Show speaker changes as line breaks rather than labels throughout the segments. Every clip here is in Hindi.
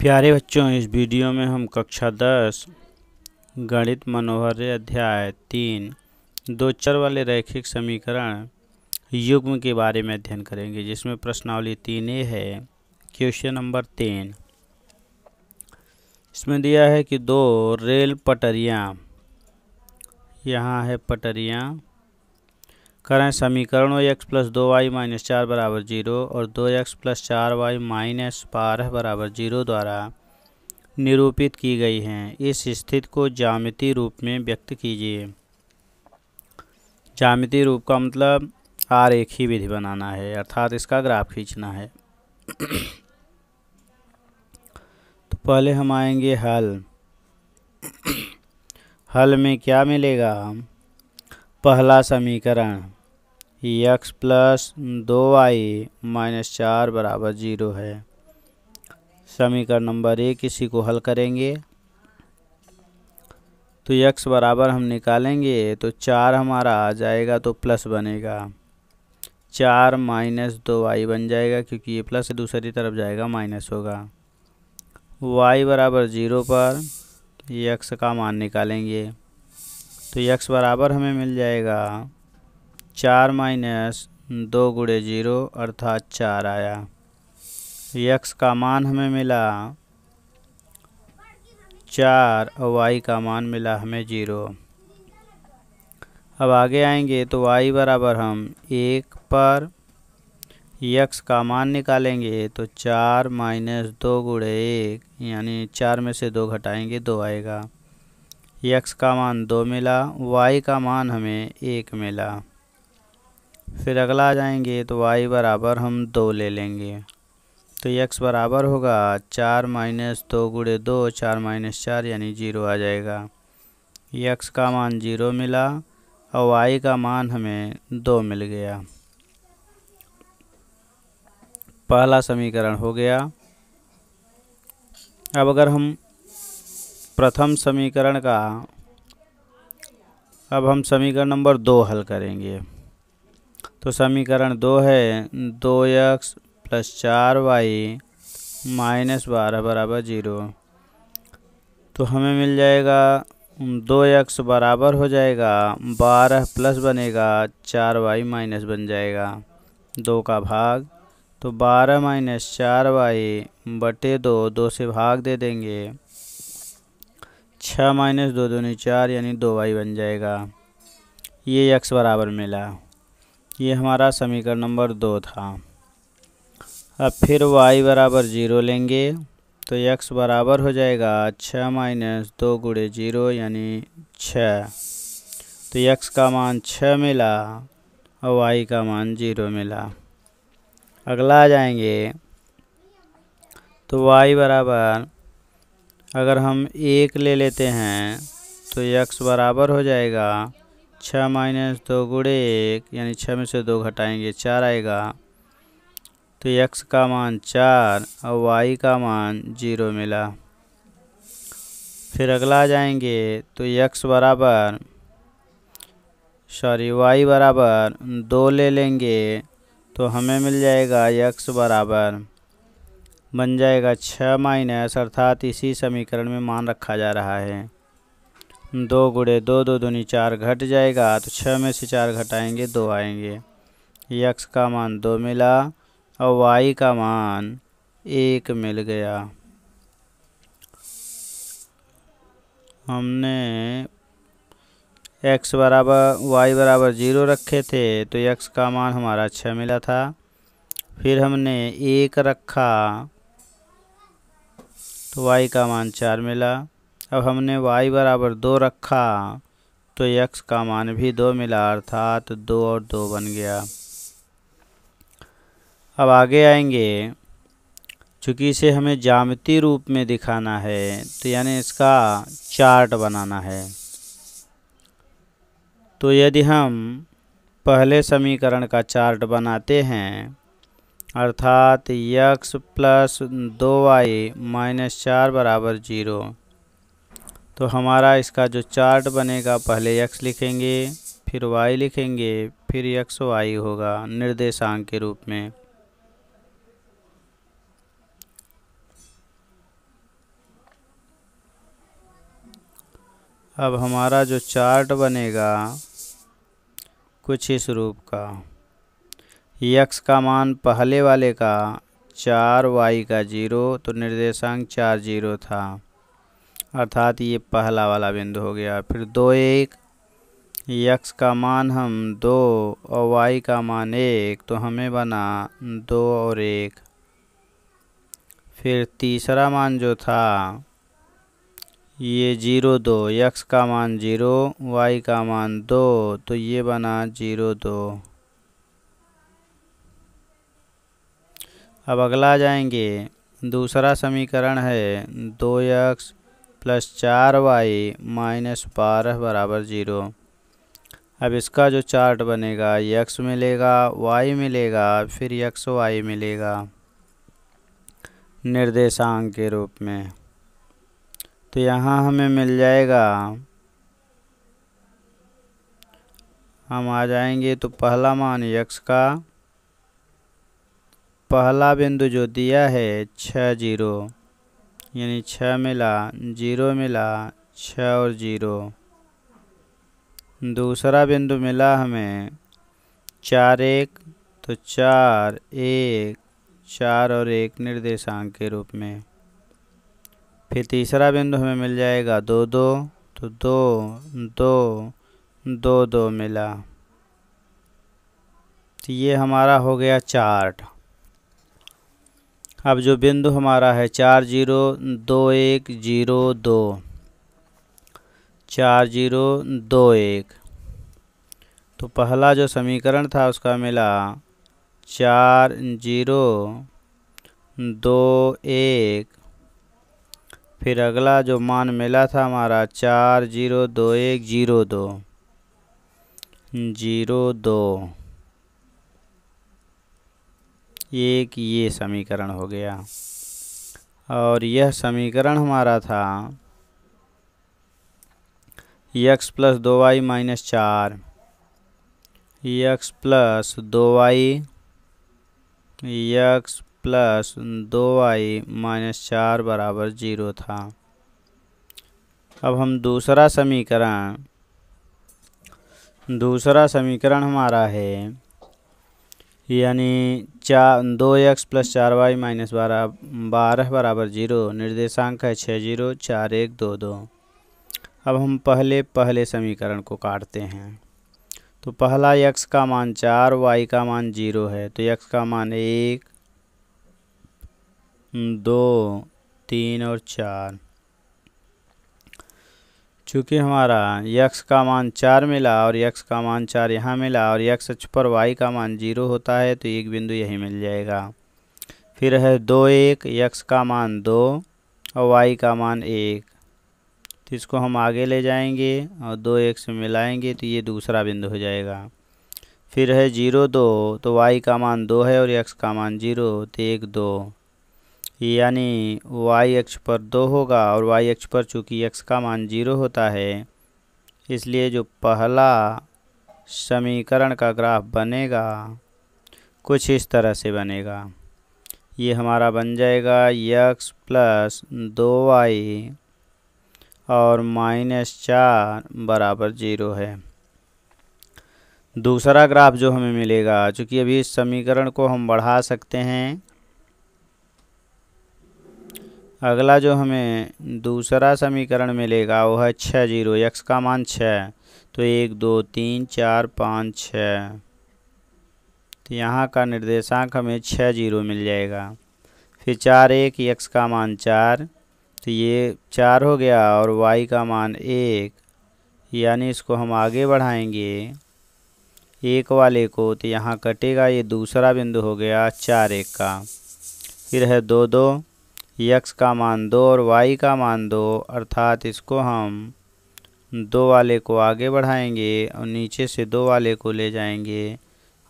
प्यारे बच्चों, इस वीडियो में हम कक्षा 10 गणित मनोहार्य अध्याय 3 दो चर वाले रैखिक समीकरण युग्म के बारे में अध्ययन करेंगे, जिसमें प्रश्नावली 3A है। क्वेश्चन नंबर 3 इसमें दिया है कि दो रेल पटरियाँ, यहाँ है पटरियाँ, करें समीकरणों x + 2y - 4 = 0 और 2x + 4y - 12 = 0 द्वारा निरूपित की गई हैं। इस स्थिति को ज्यामितीय रूप में व्यक्त कीजिए। ज्यामितीय रूप का मतलब आरेखीय विधि बनाना है, अर्थात इसका ग्राफ खींचना है। तो पहले हम आएंगे हल में क्या मिलेगा। पहला समीकरण x + 2y - 4 = 0 है। समीकरण नंबर 1 इसी को हल करेंगे तो x बराबर हम निकालेंगे तो 4 हमारा आ जाएगा तो प्लस बनेगा, 4 - 2y बन जाएगा, क्योंकि ये प्लस दूसरी तरफ जाएगा माइनस होगा। y बराबर 0 पर x का मान निकालेंगे तो x बराबर हमें मिल जाएगा 4 - 2 × 0 अर्थात 4 आया। x का मान हमें मिला 4 और y का मान मिला हमें 0। अब आगे आएंगे तो y बराबर हम 1 पर x का मान निकालेंगे तो 4 - 2 × 1 यानी 4 में से 2 घटाएंगे 2 आएगा। x का मान 2 मिला, y का मान हमें 1 मिला। फिर अगला आ जाएंगे तो y बराबर हम 2 ले लेंगे तो x बराबर होगा 4 - 2 × 2 4 - 4 यानी 0 आ जाएगा। x का मान 0 मिला और y का मान हमें 2 मिल गया। पहला समीकरण हो गया। अब अगर हम प्रथम समीकरण का हम समीकरण नंबर 2 हल करेंगे तो समीकरण 2 है 2x + 4y - 12 = 0। तो हमें मिल जाएगा 2x बराबर हो जाएगा 12 प्लस बनेगा 4y माइनस बन जाएगा 2 का भाग, तो 12 - 4y / 2, 2 से भाग दे देंगे, 6 - 2 दूनी 4 यानी 2y बन जाएगा। ये x बराबर मिला। ये हमारा समीकरण नंबर 2 था। अब फिर y बराबर 0 लेंगे तो x बराबर हो जाएगा 6 - 2 × 0 यानी 6। तो x का मान 6 मिला और y का मान 0 मिला। अगला आ जाएंगे तो y बराबर अगर हम 1 ले लेते हैं तो x बराबर हो जाएगा 6 - 2 × 1 यानी 6 में से 2 घटाएंगे 4 आएगा। तो x का मान 4 और y का मान 0 मिला। फिर अगला आ जाएंगे तो y बराबर 2 ले लेंगे तो हमें मिल जाएगा x बराबर बन जाएगा 6 माइनस, अर्थात इसी समीकरण में मान रखा जा रहा है 2 × 2, 2 दूनी 4 घट जाएगा तो 6 में से 4 घटाएंगे 2 आएंगे। x का मान 2 मिला और y का मान 1 मिल गया। हमने y बराबर 0 रखे थे तो x का मान हमारा 6 मिला था। फिर हमने 1 रखा तो y का मान 4 मिला। अब हमने y बराबर 2 रखा तो x का मान भी 2 मिला, अर्थात 2 और 2 बन गया। अब आगे आएंगे, चूँकि इसे हमें ज्यामितीय रूप में दिखाना है तो यानी इसका चार्ट बनाना है। तो यदि हम पहले समीकरण का चार्ट बनाते हैं, अर्थात x + 2y - 4 = 0, तो हमारा इसका जो चार्ट बनेगा, पहले x लिखेंगे, फिर y लिखेंगे, फिर x y होगा निर्देशांक के रूप में। अब हमारा जो चार्ट बनेगा कुछ इस रूप का। x का मान पहले वाले का 4, y का 0, तो निर्देशांक 4, 0 था, अर्थात ये पहला वाला बिंदु हो गया। फिर 2, 1, x का मान हम 2 और y का मान 1, तो हमें बना 2 और 1। फिर तीसरा मान जो था ये 0, 2, x का मान 0, y का मान 2, तो ये बना 0, 2। अब अगला जाएंगे, दूसरा समीकरण है 2x + 4y - 12 = 0। अब इसका जो चार्ट बनेगा, x मिलेगा, y मिलेगा, फिर x, y मिलेगा निर्देशांक के रूप में। तो यहाँ हमें मिल जाएगा, हम आ जाएंगे तो पहला मान x का, पहला बिंदु जो दिया है 6, 0, यानी 6 मिला, 0 मिला, 6 और 0। दूसरा बिंदु मिला हमें 4, 1, तो 4, 1, 4 और 1 निर्देशांक के रूप में। फिर तीसरा बिंदु हमें मिल जाएगा 2, 2, तो 2, 2, 2, 2 मिला। तो ये हमारा हो गया चार्ट। अब जो बिंदु हमारा है 4, 0, 2, 1, 0, 2, 4, 0, 2, 1, तो पहला जो समीकरण था उसका मिला 4, 0, 2, 1। फिर अगला जो मान मिला था हमारा 4, 0, 2, 1, 0, 2, 0, 2, एक ये समीकरण हो गया। और यह समीकरण हमारा था x + 2y - 4, x + 2y, x + 2y - 4 = 0 था। अब हम दूसरा समीकरण हमारा है, यानी 2x + 4y - 12 = 0, निर्देशांक है 6, 0, 4, 1, 2, 2। अब हम पहले समीकरण को काटते हैं। तो पहला x का मान 4, y का मान 0 है, तो x का मान 1, 2, 3 और 4। चूँकि हमारा x का मान 4 मिला और x का मान 4 यहाँ मिला और x अक्ष पर y का मान 0 होता है, तो एक बिंदु यही मिल जाएगा। फिर है 2, 1, x का मान 2 और y का मान 1, तो इसको हम आगे ले जाएंगे और 2, 1 से मिलाएंगे, तो ये दूसरा बिंदु हो जाएगा। फिर है 0, 2, तो y का मान 2 है और x का मान 0, तो 1, 2, यानी y अक्ष पर 2 होगा और y अक्ष पर चूँकि x का मान 0 होता है, इसलिए जो पहला समीकरण का ग्राफ बनेगा कुछ इस तरह से बनेगा। ये हमारा बन जाएगा x + 2y और -4 = 0 है। दूसरा ग्राफ जो हमें मिलेगा, चूँकि अभी इस समीकरण को हम बढ़ा सकते हैं, अगला जो हमें दूसरा समीकरण मिलेगा वो है 6, 0, x का मान 6, तो 1, 2, 3, 4, 5, 6, तो यहाँ का निर्देशांक हमें 6, 0 मिल जाएगा। फिर 4, 1, x का मान 4, तो ये 4 हो गया और y का मान 1, यानी इसको हम आगे बढ़ाएंगे 1 वाले को, तो यहाँ कटेगा, ये दूसरा बिंदु हो गया 4, 1 का। फिर है 2, 2, x का मान 2 और y का मान 2, अर्थात इसको हम 2 वाले को आगे बढ़ाएंगे और नीचे से 2 वाले को ले जाएंगे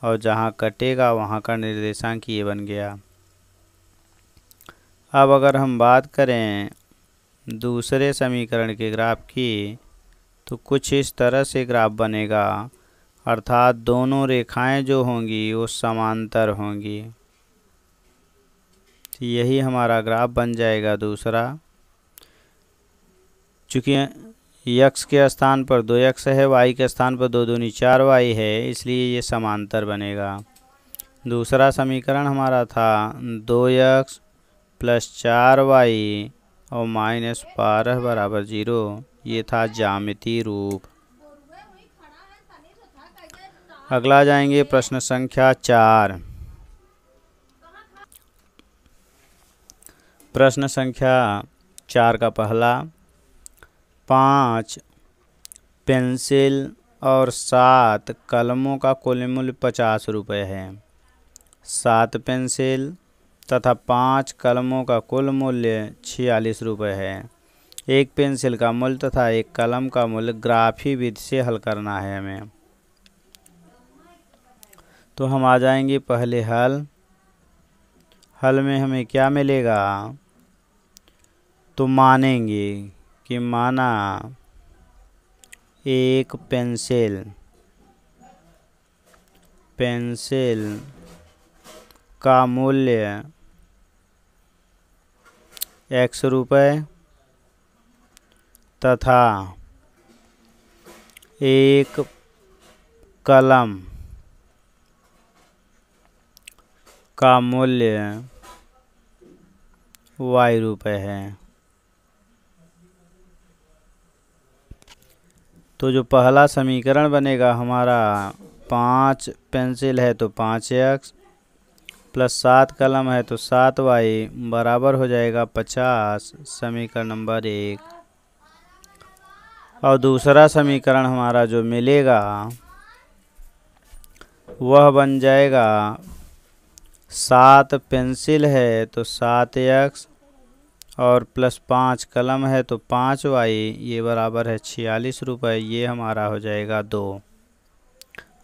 और जहाँ कटेगा वहाँ का निर्देशांक ये बन गया। अब अगर हम बात करें दूसरे समीकरण के ग्राफ की, तो कुछ इस तरह से ग्राफ बनेगा, अर्थात दोनों रेखाएं जो होंगी वो समांतर होंगी। तो यही हमारा ग्राफ बन जाएगा दूसरा। चूँकि x के स्थान पर 2x है, y के स्थान पर 2 दूनी 4y है, इसलिए ये समांतर बनेगा। दूसरा समीकरण हमारा था 2x प्लस 4y और माइनस 12 बराबर 0। ये था ज्यामितीय रूप। अगला जाएंगे प्रश्न संख्या 4। प्रश्न संख्या 4 का पहला, 5 पेंसिल और 7 कलमों का कुल मूल्य 50 रुपये है। 7 पेंसिल तथा 5 कलमों का कुल मूल्य 46 रुपये है। एक पेंसिल का मूल्य तथा एक कलम का मूल्य ग्राफी विधि से हल करना है हमें। तो हम आ जाएंगे पहले हल में हमें क्या मिलेगा, तो मानेंगे कि माना एक पेंसिल का मूल्य x रुपये तथा एक कलम का मूल्य y रुपये है। तो जो पहला समीकरण बनेगा हमारा, 5 पेंसिल है तो 5x प्लस 7 कलम है तो 7y बराबर हो जाएगा 50, समीकरण नंबर 1। और दूसरा समीकरण हमारा जो मिलेगा वह बन जाएगा, 7 पेंसिल है तो 7x और प्लस 5 कलम है तो 5y, ये बराबर है 46 रुपये। ये हमारा हो जाएगा 2।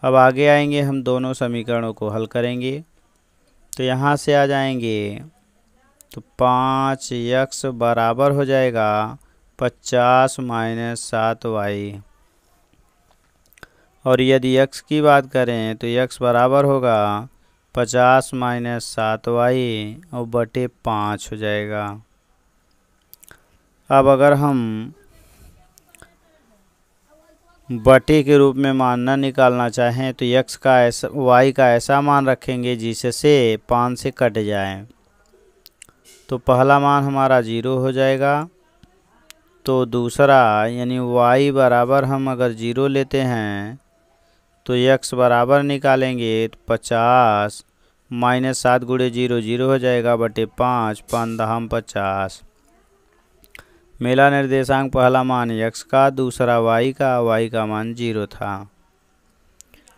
अब आगे आएंगे, हम दोनों समीकरणों को हल करेंगे। तो यहाँ से आ जाएंगे तो 5x बराबर हो जाएगा 50 माइनस 7y। और यदि x की बात करें तो x बराबर होगा 50 माइनस 7y और बटे 5 हो जाएगा। अब अगर हम बटे के रूप में मान न निकालना चाहें तो y का ऐसा मान रखेंगे जिससे 5 से कट जाए। तो पहला मान हमारा 0 हो जाएगा। तो दूसरा यानी y बराबर हम अगर 0 लेते हैं तो x बराबर निकालेंगे तो 50 माइनस 7 गुणे 0 0 हो जाएगा बटे 5, 5 दहम 50। मेला निर्देशांक पहला मान x का, दूसरा y का मान 0 था।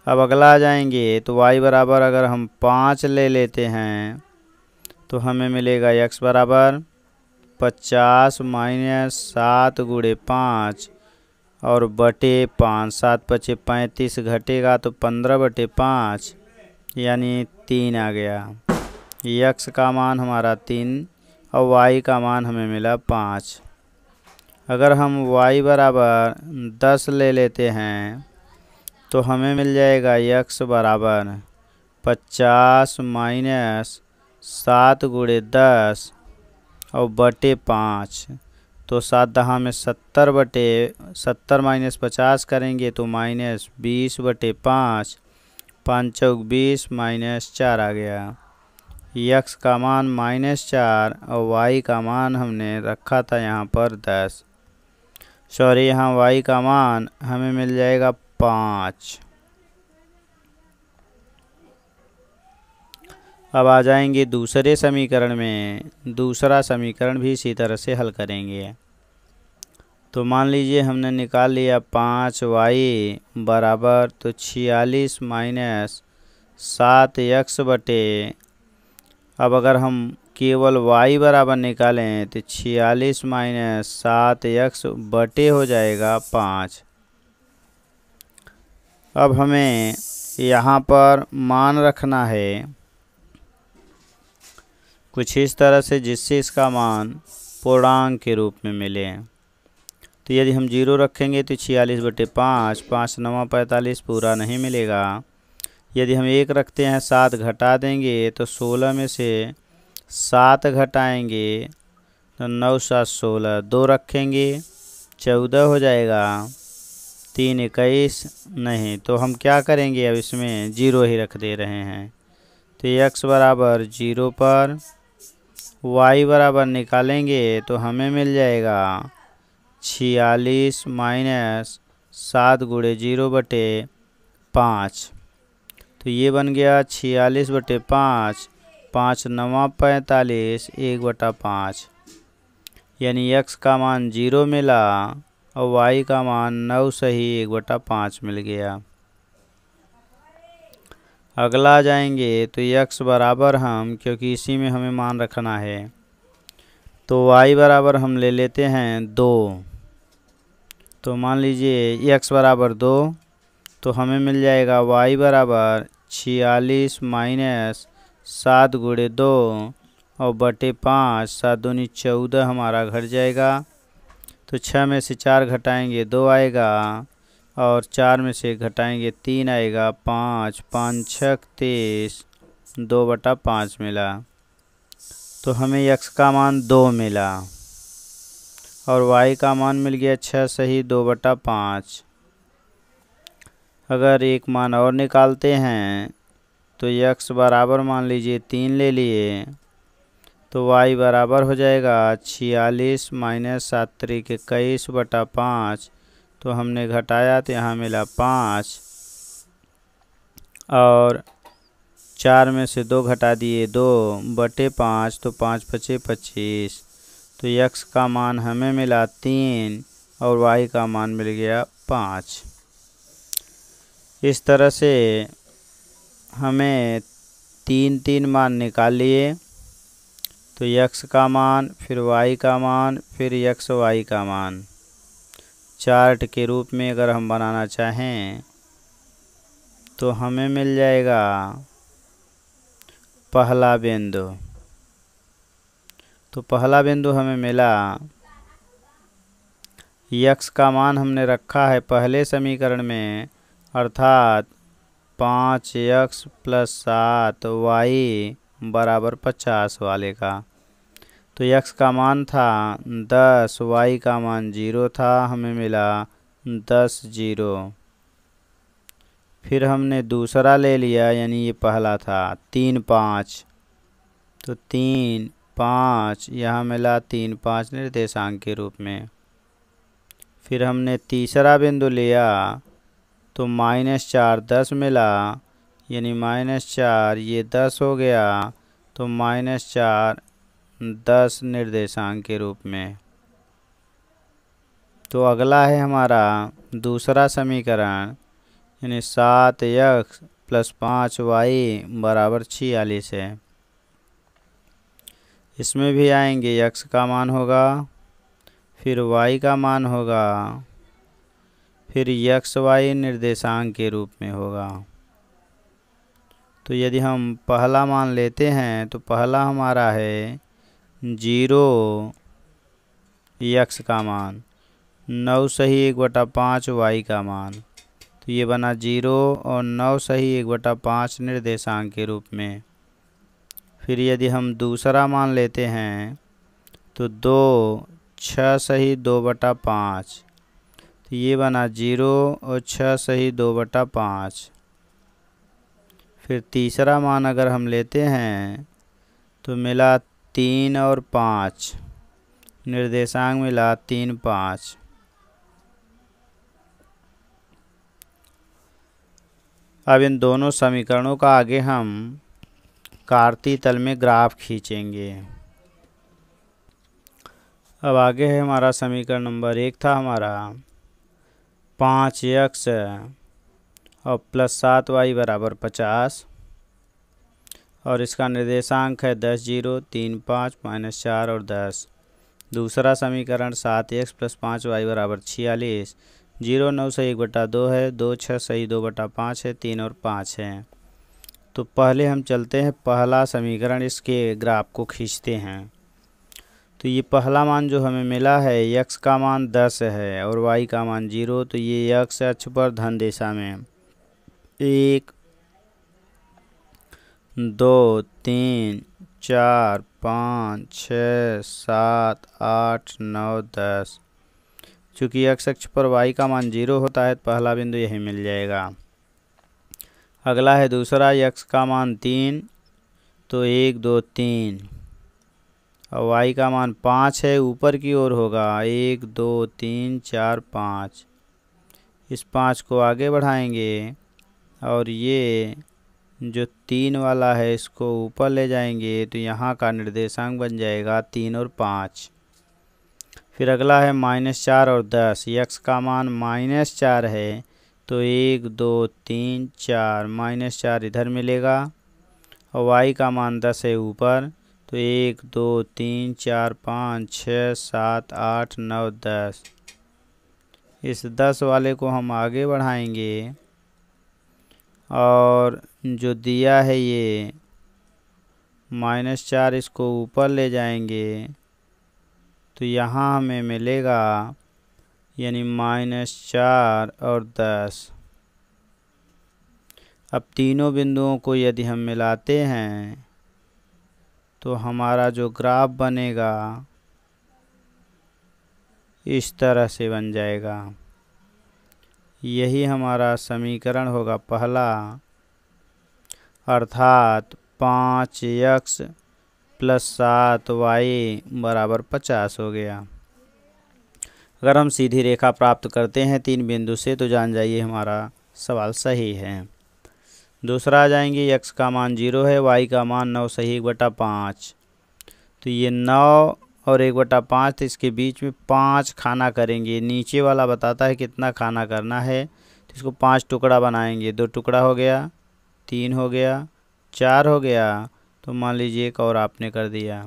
अब अगला आ जाएंगे तो y बराबर अगर हम 5 ले लेते हैं तो हमें मिलेगा x बराबर 50 माइनस 7 गुणे 5 और बटे 5, 7 पचे 35 घटेगा तो 15 बटे 5 यानी 3 आ गया। x का मान हमारा 3 और y का मान हमें मिला 5। अगर हम y बराबर 10 ले लेते हैं तो हमें मिल जाएगा x बराबर 50 माइनस 7 गुणे 10 और बटे 5। तो 7 दहा में 70 बटे 70 माइनस 50 करेंगे तो माइनस 20 बटे 5, 5 चौक 20 माइनस 4 आ गया। x का मान -4 और y का मान हमने रखा था यहाँ पर 10। सॉरी, यहाँ y का मान हमें मिल जाएगा 5। अब आ जाएंगे दूसरे समीकरण में। दूसरा समीकरण भी इसी तरह से हल करेंगे। तो मान लीजिए हमने निकाल लिया 5y बराबर तो 46 माइनस 7x बटे, अब अगर हम केवल y बराबर निकालें तो 46 माइनस 7x बटे हो जाएगा 5। अब हमें यहाँ पर मान रखना है कुछ इस तरह से जिससे इसका मान पूर्णांक के रूप में मिले। तो यदि हम 0 रखेंगे तो 46 बटे 5, 5 9 45 पूरा नहीं मिलेगा। यदि हम 1 रखते हैं 7 घटा देंगे तो 16 में से 7 घटाएंगे तो 9 7 16। 2 रखेंगे 14 हो जाएगा। 3 21 नहीं, तो हम क्या करेंगे, अब इसमें 0 ही रख दे रहे हैं। तो x बराबर 0 पर y बराबर निकालेंगे तो हमें मिल जाएगा 46 माइनस 7 गुणे 0/5। तो ये बन गया 46/5, 5 9 45, 1/5, यानी x का मान 0 मिला और y का मान 9 सही 1/5 मिल गया। अगला जाएंगे तो x बराबर हम, क्योंकि इसी में हमें मान रखना है, तो y बराबर हम ले लेते हैं 2। तो मान लीजिए x बराबर 2, तो हमें मिल जाएगा y बराबर 46 माइनस 7 गुणे 2 और बटे 5, 7 दूनी 14 हमारा घट जाएगा। तो 6 में से 4 घटाएंगे 2 आएगा, और 4 में से घटाएंगे 3 आएगा, 5 5 6 30, 2/5 मिला। तो हमें x का मान 2 मिला और y का मान मिल गया 6 सही 2/5। अगर एक मान और निकालते हैं तो x बराबर मान लीजिए 3 ले लिए, तो y बराबर हो जाएगा 46 माइनस 7 त्रिक 21/5। तो हमने घटाया तो यहाँ मिला 5, और 4 में से 2 घटा दिए 2/5, तो 5 5 25। तो x का मान हमें मिला 3 और y का मान मिल गया 5। इस तरह से हमें 3 3 मान निकाल लिए। तो x का मान, फिर y का मान, फिर x y का मान चार्ट के रूप में अगर हम बनाना चाहें तो हमें मिल जाएगा पहला बिंदु। तो पहला बिंदु हमें मिला, x का मान हमने रखा है पहले समीकरण में, अर्थात 5x + 7y बराबर 50 वाले का। तो x का मान था 10, y का मान 0 था, हमें मिला 10 0। फिर हमने दूसरा ले लिया, यानी ये पहला था 3 5, तो 3 5 यहाँ मिला 3 5 निर्देशांक के रूप में। फिर हमने तीसरा बिंदु लिया तो -4 10 मिला, यानी -4 ये 10 हो गया, तो -4 10 निर्देशांक के रूप में। तो अगला है हमारा दूसरा समीकरण, यानी 7x + 5y बराबर 46 है। इसमें भी आएंगे x का मान होगा, फिर y का मान होगा, फिर x y निर्देशांक के रूप में होगा। तो यदि हम पहला मान लेते हैं तो पहला हमारा है 0 x का मान, 9 सही 1/5 y का मान, तो ये बना 0 और 9 सही 1/5 निर्देशांक के रूप में। फिर यदि हम दूसरा मान लेते हैं तो 2 6 सही 2/5, तो ये बना 0 और 6 सही 2/5। फिर तीसरा मान अगर हम लेते हैं तो मिला 3 और 5, निर्देशांक मिला 3 5। अब इन दोनों समीकरणों का आगे हम कार्तीय तल में ग्राफ खींचेंगे। अब आगे है हमारा समीकरण नंबर 1 था हमारा 5x और +7y बराबर 50, और इसका निर्देशांक है 10 0 3 5 -4 और 10। दूसरा समीकरण 7x + 5y बराबर 46, 0 9 सही 1/2 है, 2 6 सही 2/5 है, 3 और 5 है। तो पहले हम चलते हैं पहला समीकरण, इसके ग्राफ को खींचते हैं। तो ये पहला मान जो हमें मिला है, x का मान 10 है और y का मान 0, तो ये x अक्ष पर धन दिशा में 1 2 3 4 5 6 7 8 9 10, चूँकि x अक्ष पर y का मान 0 होता है तो पहला बिंदु यही मिल जाएगा। अगला है दूसरा, x का मान 3 तो 1 2 3 और y का मान 5 है, ऊपर की ओर होगा 1 2 3 4 5। इस 5 को आगे बढ़ाएंगे और ये जो 3 वाला है इसको ऊपर ले जाएंगे तो यहाँ का निर्देशांक बन जाएगा 3 और 5। फिर अगला है -4 और 10। x का मान -4 है तो 1 2 3 4, -4 इधर मिलेगा और y का मान 10 है ऊपर तो 1 2 3 4 5 6 7 8 9 10। इस 10 वाले को हम आगे बढ़ाएंगे और जो दिया है ये -4 इसको ऊपर ले जाएंगे तो यहाँ हमें मिलेगा यानी -4 और 10। अब तीनों बिंदुओं को यदि हम मिलाते हैं तो हमारा जो ग्राफ बनेगा इस तरह से बन जाएगा। यही हमारा समीकरण होगा पहला, अर्थात 5x + 7y = 50 हो गया। अगर हम सीधी रेखा प्राप्त करते हैं 3 बिंदु से तो जान जाइए हमारा सवाल सही है। दूसरा आ जाएंगे, x का मान 0 है, y का मान 9 सही 1/5। तो ये 9 और 1/5, तो इसके बीच में 5 खाना करेंगे। नीचे वाला बताता है कितना खाना करना है तो इसको 5 टुकड़ा बनाएंगे। 2 टुकड़ा हो गया, 3 हो गया, 4 हो गया, तो मान लीजिए एक और आपने कर दिया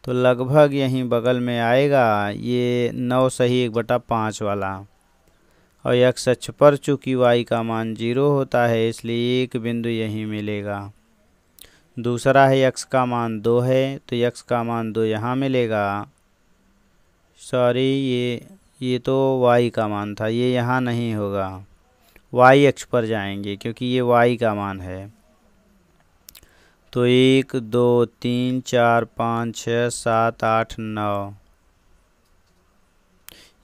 तो लगभग यहीं बगल में आएगा ये 9 सही 1/5 वाला। और x अक्ष पर चूँकि y का मान 0 होता है इसलिए एक बिंदु यहीं मिलेगा। दूसरा है x का मान 2 है तो x का मान 2 यहाँ मिलेगा। सॉरी, ये तो y का मान था, ये यहाँ नहीं होगा, y अक्ष पर जाएंगे क्योंकि ये y का मान है। तो 1 2 3 4 5 6 7 8 9,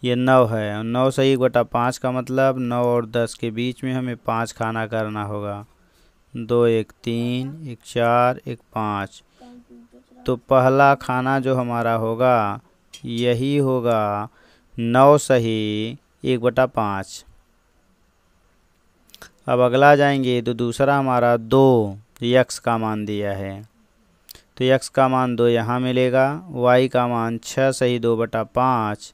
ये 9 है और 9 सही 1/5 का मतलब 9 और 10 के बीच में हमें 5 खाना करना होगा। 2 1 3 1 4 1 5। तो पहला खाना जो हमारा होगा यही होगा 9 सही 1/5। अब अगला जाएंगे तो दूसरा हमारा 2, x का मान दिया है तो x का मान 2 यहाँ मिलेगा। y का मान 6 सही 2/5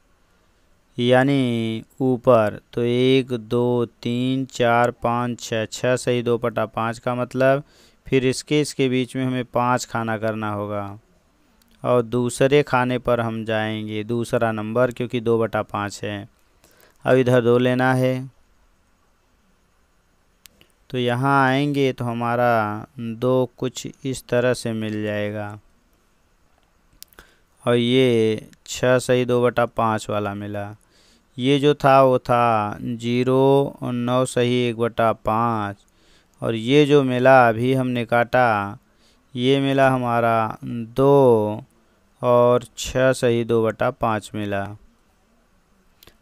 यानी ऊपर तो 1 2 3 4 5 6, 6 सही 2/5 का मतलब फिर इसके बीच में हमें 5 खाना करना होगा और दूसरे खाने पर हम जाएंगे, दूसरा नंबर, क्योंकि 2/5 है। अब इधर 2 लेना है तो यहाँ आएंगे तो हमारा 2 कुछ इस तरह से मिल जाएगा और ये 6 सही 2/5 वाला मिला। ये जो था वो था 0 और 9 सही 1/5 और ये जो मिला अभी हमने काटा ये मिला हमारा 2 और 6 सही 2/5 मिला।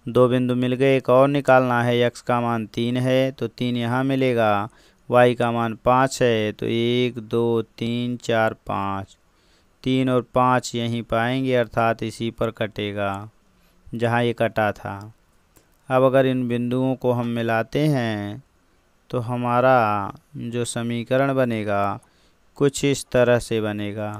2 बिंदु मिल गए। एक और निकालना है, x का मान 3 है तो 3 यहाँ मिलेगा, y का मान 5 है तो 1 2 3 4 5, 3 और 5 यहीं पाएंगे अर्थात इसी पर कटेगा जहाँ ये कटा था। अब अगर इन बिंदुओं को हम मिलाते हैं तो हमारा जो समीकरण बनेगा कुछ इस तरह से बनेगा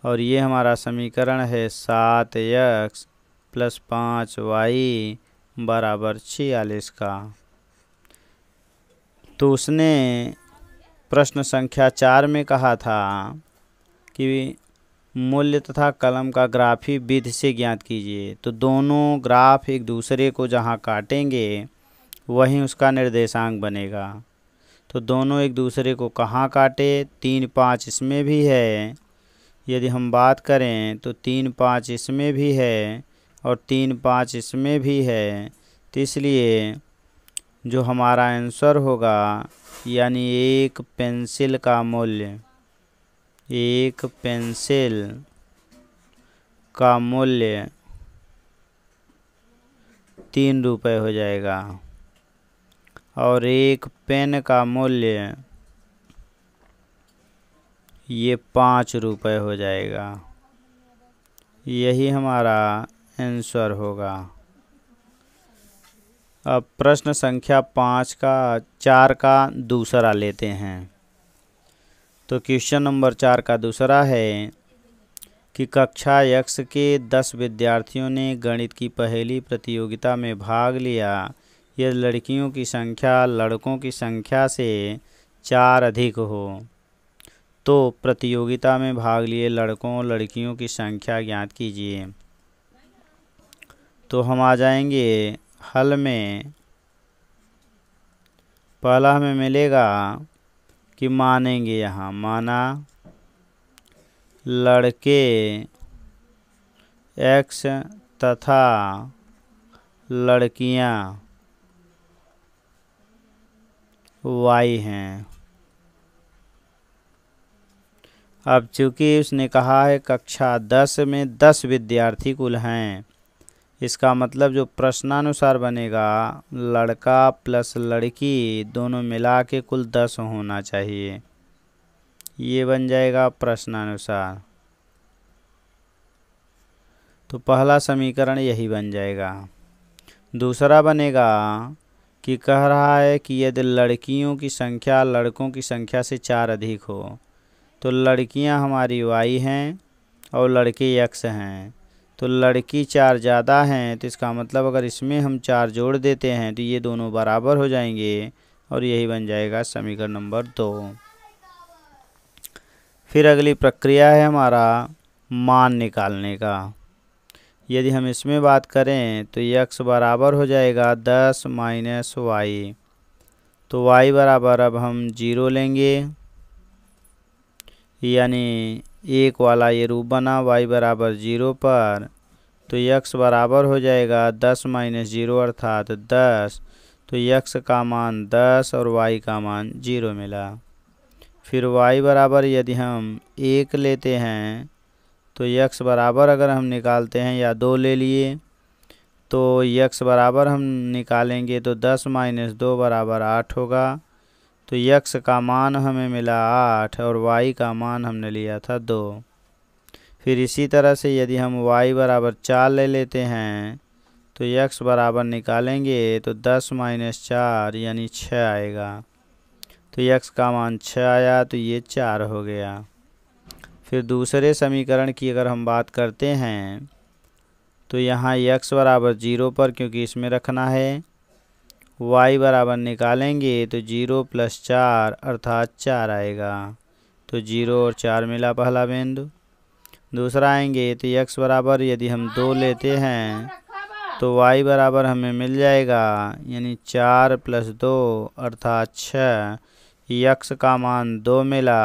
और ये हमारा समीकरण है 7x + 5y = 46 का। तो उसने प्रश्न संख्या 4 में कहा था कि मूल्य तथा कलम का ग्राफी विधि से ज्ञात कीजिए। तो दोनों ग्राफ एक दूसरे को जहाँ काटेंगे वहीं उसका निर्देशांक बनेगा। तो दोनों एक दूसरे को कहाँ काटे, 3 5 इसमें भी है, यदि हम बात करें तो 3 5 इसमें भी है और 3 5 इसमें भी है। तो इसलिए जो हमारा आंसर होगा यानी एक पेंसिल का मूल्य, एक पेंसिल का मूल्य ₹3 हो जाएगा और एक पेन का मूल्य ये ₹5 हो जाएगा। यही हमारा आंसर होगा। अब प्रश्न संख्या 4 का दूसरा लेते हैं। तो क्वेश्चन नंबर 4 का दूसरा है कि कक्षा X के 10 विद्यार्थियों ने गणित की पहेली प्रतियोगिता में भाग लिया। यदि लड़कियों की संख्या लड़कों की संख्या से 4 अधिक हो तो प्रतियोगिता में भाग लिए लड़कों और लड़कियों की संख्या ज्ञात कीजिए। तो हम आ जाएंगे हल में। पहला हमें मिलेगा कि मानेंगे, यहाँ माना लड़के X तथा लड़कियां Y हैं। अब चूंकि उसने कहा है कक्षा 10 में 10 विद्यार्थी कुल हैं, इसका मतलब जो प्रश्नानुसार बनेगा लड़का प्लस लड़की दोनों मिला के कुल 10 होना चाहिए। ये बन जाएगा प्रश्नानुसार। तो पहला समीकरण यही बन जाएगा। दूसरा बनेगा कि कह रहा है कि यदि लड़कियों की संख्या लड़कों की संख्या से 4 अधिक हो तो लड़कियां हमारी Y हैं और लड़के X हैं। तो लड़की 4 ज़्यादा हैं, तो इसका मतलब अगर इसमें हम 4 जोड़ देते हैं तो ये दोनों बराबर हो जाएंगे और यही बन जाएगा समीकरण नंबर 2। फिर अगली प्रक्रिया है हमारा मान निकालने का। यदि हम इसमें बात करें तो X बराबर हो जाएगा 10 माइनस Y। तो Y बराबर अब हम 0 लेंगे, यानी एक वाला ये रूप बना Y बराबर 0 पर। तो X बराबर हो जाएगा 10 माइनस 0 अर्थात 10। तो X का मान 10 और Y का मान 0 मिला। फिर Y बराबर यदि हम 1 लेते हैं तो X बराबर अगर हम निकालते हैं या 2 ले लिए तो X बराबर हम निकालेंगे तो 10 माइनस 2 बराबर 8 होगा। तो X का मान हमें मिला 8 और Y का मान हमने लिया था 2। फिर इसी तरह से यदि हम Y बराबर 4 ले लेते हैं तो X बराबर निकालेंगे तो 10 माइनस 4 यानी 6 आएगा। तो X का मान 6 आया, तो ये 4 हो गया। फिर दूसरे समीकरण की अगर हम बात करते हैं तो यहाँ X बराबर 0 पर, क्योंकि इसमें रखना है, Y बराबर निकालेंगे तो 0 प्लस 4 अर्थात 4 आएगा। तो 0 और 4 मिला पहला बिंदु। दूसरा आएंगे तो X बराबर यदि हम 2 लेते हैं तो Y बराबर हमें मिल जाएगा, यानी 4 प्लस 2 अर्थात 6। X का मान 2 मिला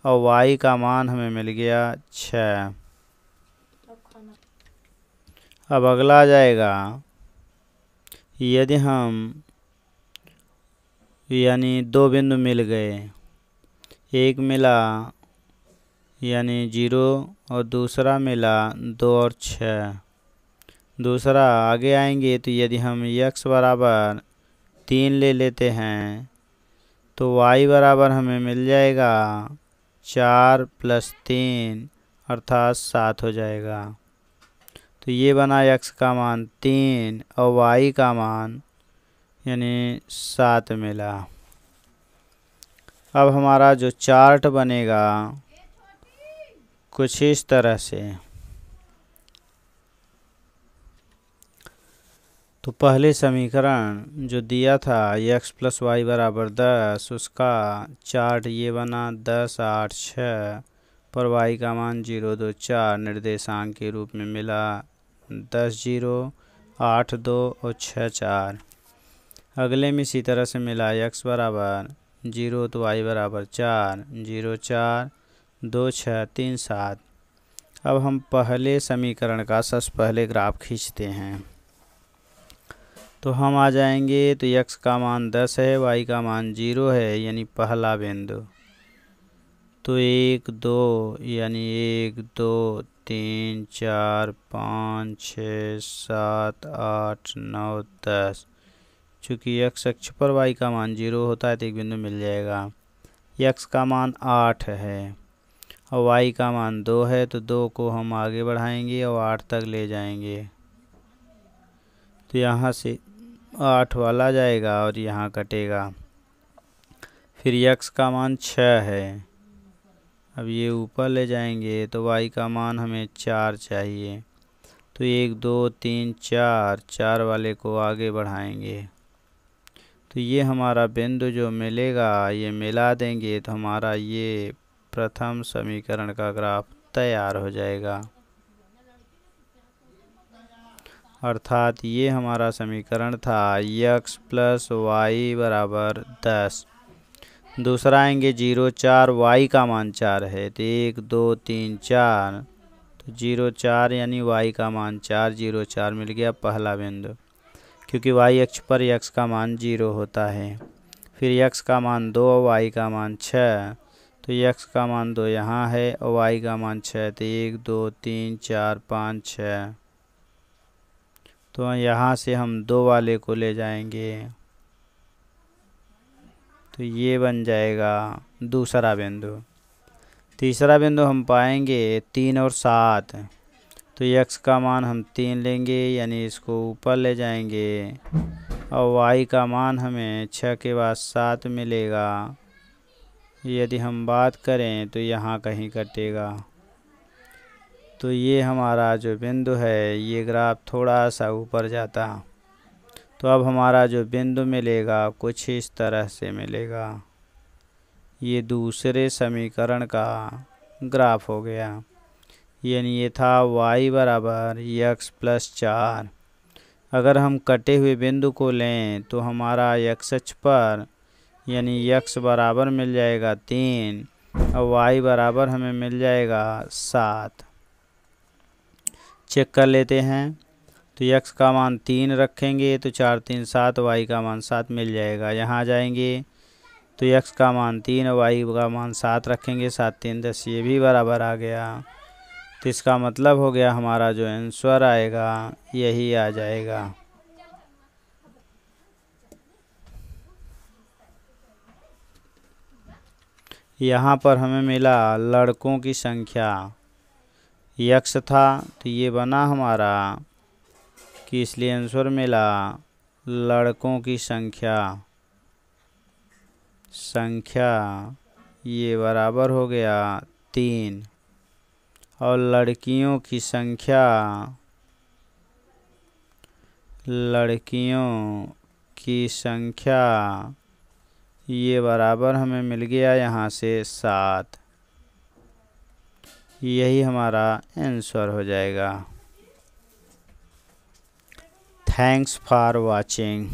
और Y का मान हमें मिल गया 6। अब अगला आ जाएगा यदि हम यानी 2 बिंदु मिल गए, एक मिला यानी 0 और दूसरा मिला 2 और 6। दूसरा आगे आएंगे तो यदि हम X बराबर 3 ले लेते हैं तो Y बराबर हमें मिल जाएगा 4 प्लस 3 अर्थात 7 हो जाएगा। तो ये बना X का मान 3 और Y का मान यानी 7 मिला। अब हमारा जो चार्ट बनेगा कुछ इस तरह से। तो पहले समीकरण जो दिया था X प्लस Y बराबर 10, उसका चार्ट ये बना 10 8 6 पर Y का मान 0 2 4 निर्देशांक के रूप में मिला 10 0 8 2 और 6 4। अगले में इसी तरह से मिला X बराबर 0 तो Y बराबर 4 0 4 2 6 3 7। अब हम पहले समीकरण का सबसे पहले ग्राफ खींचते हैं। तो हम आ जाएंगे तो X का मान 10 है, Y का मान 0 है, यानी पहला बिंदु। तो 1 2 यानी 1 2 3 4 5 6 7 8 9 10। चूँकि x अक्ष पर y का मान 0 होता है तो एक बिंदु मिल जाएगा। x का मान 8 है और y का मान 2 है, तो 2 को हम आगे बढ़ाएंगे और 8 तक ले जाएंगे। तो यहाँ से 8 वाला जाएगा और यहाँ कटेगा। फिर x का मान 6 है, अब ये ऊपर ले जाएंगे तो y का मान हमें 4 चाहिए। तो 1 2 3 4, 4 वाले को आगे बढ़ाएंगे। तो ये हमारा बिंदु जो मिलेगा, ये मिला देंगे तो हमारा ये प्रथम समीकरण का ग्राफ तैयार हो जाएगा। अर्थात ये हमारा समीकरण था x + y = 10। दूसरा आएंगे 0 4, y का मान 4 है तो 1 2 3 4, तो 0 4 यानी y का मान 4, 0 4 मिल गया पहला बिंदु, क्योंकि y अक्ष पर x का मान 0 होता है। फिर x का मान 2, y का मान 6, तो x का मान 2 यहाँ है और y का मान 6, तो 1 2 3 4 5 6, तो यहाँ से हम 2 वाले को ले जाएंगे तो ये बन जाएगा दूसरा बिंदु। तीसरा बिंदु हम पाएंगे 3 और 7, तो x का मान हम 3 लेंगे यानी इसको ऊपर ले जाएंगे और y का मान हमें 6 के बाद 7 मिलेगा। यदि हम बात करें तो यहाँ कहीं कटेगा। तो ये हमारा जो बिंदु है, ये ग्राफ थोड़ा सा ऊपर जाता। तो अब हमारा जो बिंदु मिलेगा कुछ इस तरह से मिलेगा। ये दूसरे समीकरण का ग्राफ हो गया, यानी ये था y = x + 4। अगर हम कटे हुए बिंदु को लें तो हमारा x अक्ष पर यानी x बराबर मिल जाएगा 3 और y बराबर हमें मिल जाएगा 7। चेक कर लेते हैं। तो x का मान 3 रखेंगे तो 4 3 7, y का मान 7 मिल जाएगा। यहाँ जाएंगे तो x का मान 3 और y का मान 7 रखेंगे, 7 3 10, ये भी बराबर आ गया। तो इसका मतलब हो गया हमारा जो आंसर आएगा यही आ जाएगा। यहाँ पर हमें मिला लड़कों की संख्या, x था तो ये बना हमारा कि इसलिए आंसर मिला लड़कों की संख्या ये बराबर हो गया 3 और लड़कियों की संख्या ये बराबर हमें मिल गया यहाँ से 7। यही हमारा आंसर हो जाएगा। Thanks for watching.